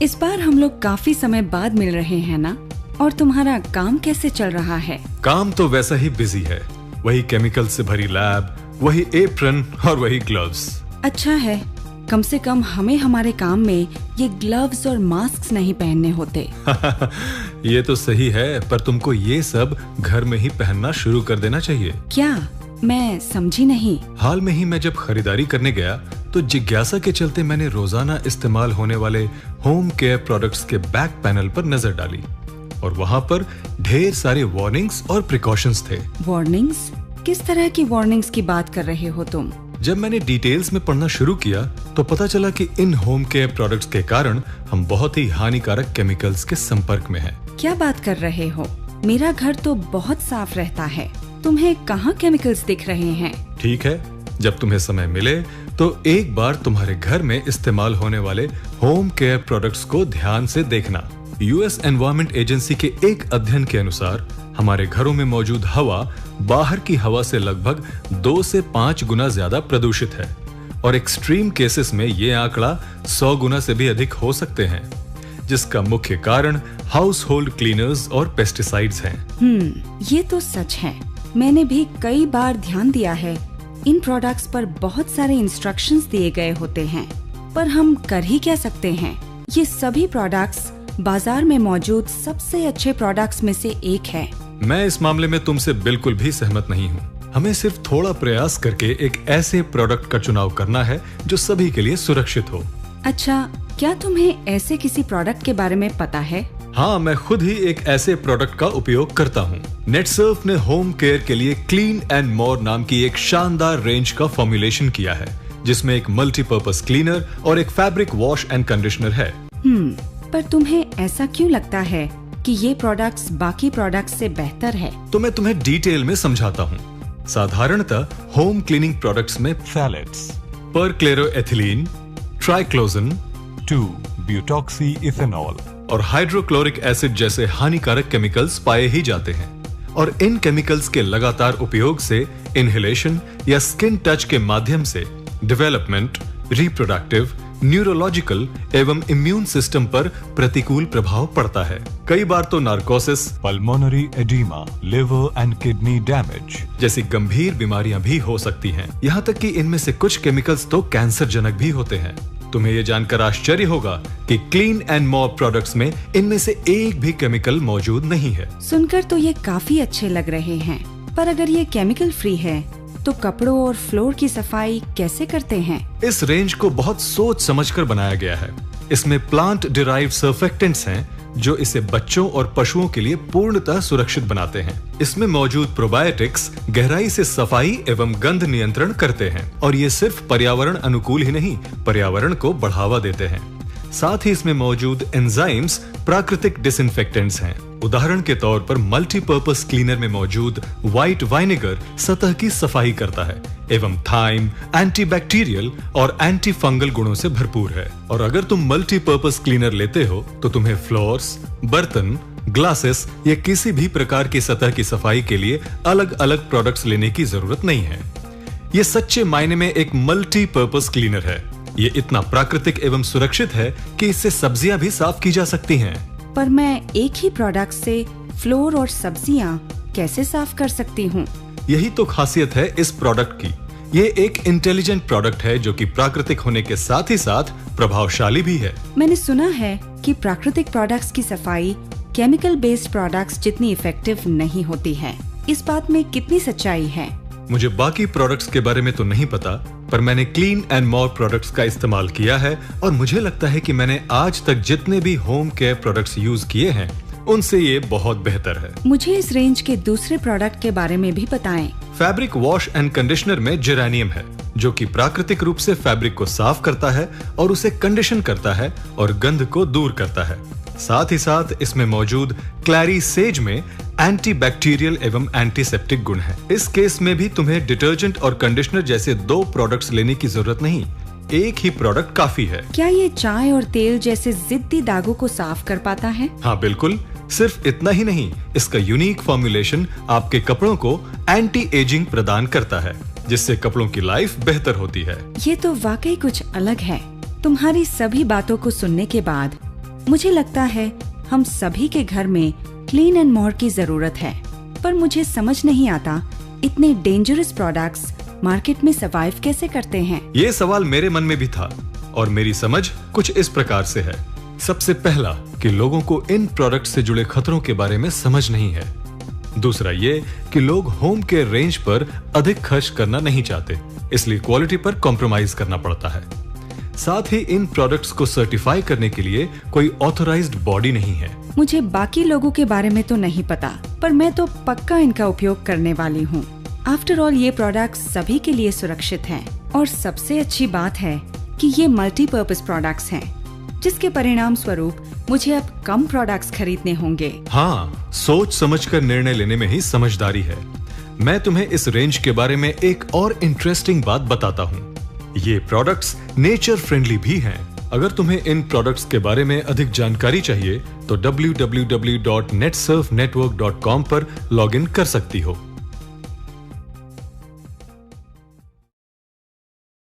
इस बार हम लोग काफी समय बाद मिल रहे हैं ना? और तुम्हारा काम कैसे चल रहा है? काम तो वैसा ही बिजी है। वही केमिकल से भरी लैब, वही एप्रन और वही ग्लव्स। अच्छा है, कम से कम हमें हमारे काम में ये ग्लव्स और मास्क नहीं पहनने होते। ये तो सही है, पर तुमको ये सब घर में ही पहनना शुरू कर देना चाहिए। क्या? मैं समझी नहीं। हाल में ही मैं जब खरीदारी करने गया तो जिज्ञासा के चलते मैंने रोजाना इस्तेमाल होने वाले होम केयर प्रोडक्ट्स के बैक पैनल पर नजर डाली और वहाँ पर ढेर सारे वार्निंग्स और प्रिकॉशंस थे। वार्निंग्स? किस तरह की वार्निंग्स की बात कर रहे हो तुम? जब मैंने डिटेल्स में पढ़ना शुरू किया तो पता चला कि इन होम केयर प्रोडक्ट्स के कारण हम बहुत ही हानिकारक केमिकल्स के संपर्क में हैं। क्या बात कर रहे हो? मेरा घर तो बहुत साफ रहता है, तुम्हें कहाँ केमिकल्स दिख रहे हैं? ठीक है, जब तुम्हें समय मिले तो एक बार तुम्हारे घर में इस्तेमाल होने वाले होम केयर प्रोडक्ट्स को ध्यान से देखना। यूएस एनवायरमेंट एजेंसी के एक अध्ययन के अनुसार हमारे घरों में मौजूद हवा बाहर की हवा से लगभग 2 से 5 गुना ज्यादा प्रदूषित है और एक्सट्रीम केसेस में ये आंकड़ा 100 गुना से भी अधिक हो सकते हैं, जिसका मुख्य कारण हाउस होल्ड क्लीनर्स और पेस्टिसाइड्स हैं। ये तो सच है। मैंने भी कई बार ध्यान दिया है। इन प्रोडक्ट्स पर बहुत सारे इंस्ट्रक्शंस दिए गए होते हैं, पर हम कर ही क्या सकते हैं? ये सभी प्रोडक्ट्स बाजार में मौजूद सबसे अच्छे प्रोडक्ट्स में से एक है। मैं इस मामले में तुमसे बिल्कुल भी सहमत नहीं हूँ। हमें सिर्फ थोड़ा प्रयास करके एक ऐसे प्रोडक्ट का चुनाव करना है जो सभी के लिए सुरक्षित हो। अच्छा, क्या तुम्हें ऐसे किसी प्रोडक्ट के बारे में पता है? हाँ, मैं खुद ही एक ऐसे प्रोडक्ट का उपयोग करता हूँ। नेटसर्फ ने होम केयर के लिए क्लीन एंड मोर नाम की एक शानदार रेंज का फॉर्मुलेशन किया है, जिसमें एक मल्टीपर्पज क्लीनर और एक फैब्रिक वॉश एंड कंडीशनर है। पर तुम्हें ऐसा क्यों लगता है कि ये प्रोडक्ट्स बाकी प्रोडक्ट्स से बेहतर है? तो मैं तुम्हें डिटेल में समझाता हूँ। साधारणतः होम क्लीनिंग प्रोडक्ट्स में phthalates, परक्लोरोएथिलीन, ट्राइक्लोजन, 2-ब्यूटॉक्सी-इथेनॉल और हाइड्रोक्लोरिक एसिड जैसे हानिकारक केमिकल्स पाए ही जाते हैं और इन केमिकल्स के लगातार उपयोग से इनहेलेशन या स्किन टच के माध्यम से डेवलपमेंट, रिप्रोडक्टिव, न्यूरोलॉजिकल एवं इम्यून सिस्टम पर प्रतिकूल प्रभाव पड़ता है। कई बार तो narcosis, pulmonary oedema, liver and kidney damage जैसी गंभीर बीमारियां भी हो सकती हैं। यहाँ तक कि इनमें से कुछ केमिकल्स तो कैंसर जनक भी होते हैं। तुम्हें ये जानकर आश्चर्य होगा कि क्लीन एंड मोर प्रोडक्ट्स में इनमें से एक भी केमिकल मौजूद नहीं है। सुनकर तो ये काफी अच्छे लग रहे हैं, पर अगर ये केमिकल फ्री है तो कपड़ों और फ्लोर की सफाई कैसे करते हैं? इस रेंज को बहुत सोच समझकर बनाया गया है। इसमें प्लांट डिराइव्ड सर्फेक्टेंट्स हैं जो इसे बच्चों और पशुओं के लिए पूर्णतः सुरक्षित बनाते हैं। इसमें मौजूद प्रोबायोटिक्स गहराई से सफाई एवं गंध नियंत्रण करते हैं और ये सिर्फ पर्यावरण अनुकूल ही नहीं, पर्यावरण को बढ़ावा देते हैं। साथ ही इसमें मौजूद एंजाइम्स प्राकृतिक डिसइंफेक्टेंट्स हैं। उदाहरण के तौर पर मल्टीपर्पज क्लीनर में मौजूद व्हाइट वाइनेगर सतह की सफाई करता है एवं थाइम एंटीबैक्टीरियल और एंटी फंगल गुणों से भरपूर है। और अगर तुम मल्टीपर्पज क्लीनर लेते हो तो तुम्हें फ्लोर्स, बर्तन, ग्लासेस या किसी भी प्रकार की सतह की सफाई के लिए अलग अलग प्रोडक्ट्स लेने की जरूरत नहीं है। ये सच्चे मायने में एक मल्टीपर्पज क्लीनर है। ये इतना प्राकृतिक एवं सुरक्षित है कि इससे सब्जियां भी साफ की जा सकती हैं। पर मैं एक ही प्रोडक्ट से फ्लोर और सब्जियां कैसे साफ कर सकती हूँ? यही तो खासियत है इस प्रोडक्ट की। ये एक इंटेलिजेंट प्रोडक्ट है जो कि प्राकृतिक होने के साथ ही साथ प्रभावशाली भी है। मैंने सुना है कि प्राकृतिक प्रोडक्ट्स की सफाई केमिकल बेस्ड प्रोडक्ट्स जितनी इफेक्टिव नहीं होती है। इस बात में कितनी सच्चाई है? मुझे बाकी प्रोडक्ट्स के बारे में तो नहीं पता, पर मैंने क्लीन एंड मोर प्रोडक्ट्स का इस्तेमाल किया है और मुझे लगता है कि मैंने आज तक जितने भी होम केयर प्रोडक्ट्स यूज किए हैं उनसे ये बहुत बेहतर है। मुझे इस रेंज के दूसरे प्रोडक्ट के बारे में भी बताएं। फैब्रिक वॉश एंड कंडीशनर में जेरेनियम है जो कि प्राकृतिक रूप से फैब्रिक को साफ करता है और उसे कंडीशन करता है और गंध को दूर करता है। साथ ही साथ इसमें मौजूद क्लैरी सेज में एंटीबैक्टीरियल एवं एंटीसेप्टिक गुण है। इस केस में भी तुम्हें डिटर्जेंट और कंडीशनर जैसे 2 प्रोडक्ट्स लेने की जरूरत नहीं, एक ही प्रोडक्ट काफी है। क्या ये चाय और तेल जैसे जिद्दी दागों को साफ कर पाता है? हाँ बिल्कुल। सिर्फ इतना ही नहीं, इसका यूनिक फॉर्मुलेशन आपके कपड़ों को एंटी एजिंग प्रदान करता है, जिससे कपड़ों की लाइफ बेहतर होती है। ये तो वाकई कुछ अलग है। तुम्हारी सभी बातों को सुनने के बाद मुझे लगता है हम सभी के घर में क्लीन एंड मोर की जरूरत है, पर मुझे समझ नहीं आता इतने डेंजरस प्रोडक्ट्स मार्केट में सर्वाइव कैसे करते हैं। ये सवाल मेरे मन में भी था और मेरी समझ कुछ इस प्रकार से है। सबसे पहला कि लोगों को इन प्रोडक्ट से जुड़े खतरों के बारे में समझ नहीं है। दूसरा ये कि लोग होम केयर रेंज पर अधिक खर्च करना नहीं चाहते, इसलिए क्वालिटी पर कॉम्प्रोमाइज करना पड़ता है। साथ ही इन प्रोडक्ट्स को सर्टिफाई करने के लिए कोई ऑथराइज्ड बॉडी नहीं है। मुझे बाकी लोगों के बारे में तो नहीं पता, पर मैं तो पक्का इनका उपयोग करने वाली हूँ। आफ्टर ऑल ये प्रोडक्ट्स सभी के लिए सुरक्षित हैं और सबसे अच्छी बात है कि ये मल्टीपर्पज प्रोडक्ट्स हैं, जिसके परिणाम स्वरूप मुझे अब कम प्रोडक्ट्स खरीदने होंगे। हाँ, सोच समझकर निर्णय लेने में ही समझदारी है। मैं तुम्हें इस रेंज के बारे में एक और इंटरेस्टिंग बात बताता हूँ। ये प्रोडक्ट्स नेचर फ्रेंडली भी हैं। अगर तुम्हें इन प्रोडक्ट्स के बारे में अधिक जानकारी चाहिए तो www.netsurfnetwork.com पर लॉगिन कर सकती हो।